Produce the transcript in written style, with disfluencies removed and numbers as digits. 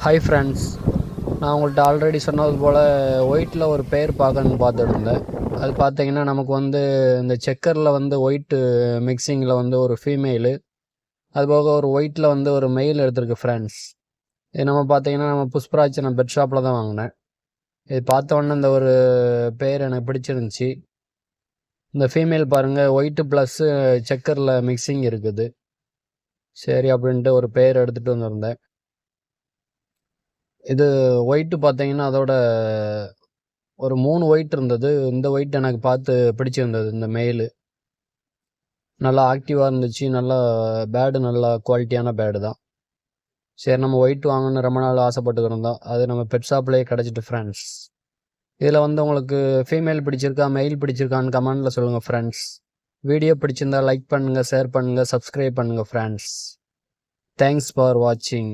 Hi friends, நான் உங்கள்கிட்ட already சொன்னது போல் ஒயிட்டில் ஒரு பேர் பார்க்கணுன்னு பார்த்துட்டு இருந்தேன். அது பார்த்தீங்கன்னா நமக்கு இந்த செக்கரில் ஒயிட்டு மிக்சிங்கில் ஒரு ஃபீமேலு, அதுபோக ஒரு ஒயிட்டில் ஒரு மெயில் எடுத்திருக்கு ஃப்ரெண்ட்ஸ். இது நம்ம பார்த்தீங்கன்னா நம்ம புஷ்பராஜ் நான் பெட் ஷாப்பில் தான் வாங்கினேன். இது பார்த்த உடனே இந்த ஒரு பேர் எனக்கு பிடிச்சிருந்துச்சி. இந்த ஃபீமேல் பாருங்கள், ஒயிட்டு ப்ளஸ்ஸு செக்கரில் மிக்சிங் இருக்குது. சரி அப்படின்ட்டு ஒரு பேர் எடுத்துகிட்டு வந்திருந்தேன். இது ஒயிட்டு பார்த்தீங்கன்னா அதோட ஒரு 3 ஒயிட் இருந்தது. இந்த ஒயிட் எனக்கு பார்த்து பிடிச்சிருந்தது. இந்த மெயிலு நல்லா ஆக்டிவாக இருந்துச்சு. நல்லா நல்லா குவாலிட்டியான பேடு தான். சரி, நம்ம ஒயிட் வாங்கணும்னு ரொம்ப நாள் ஆசைப்பட்டுக்கிட்டு இருந்தோம். அது நம்ம பெட் ஷாப்லேயே கிடச்சிட்டு ஃப்ரெண்ட்ஸ். இதில் உங்களுக்கு ஃபீமேல் பிடிச்சிருக்கா, மெயில் பிடிச்சிருக்கான்னு கமெண்டில் சொல்லுங்கள் ஃப்ரெண்ட்ஸ். வீடியோ பிடிச்சிருந்தா லைக் பண்ணுங்கள், ஷேர் பண்ணுங்கள், சப்ஸ்கிரைப் பண்ணுங்கள் ஃப்ரெண்ட்ஸ். தேங்க்ஸ் ஃபார் வாட்சிங்.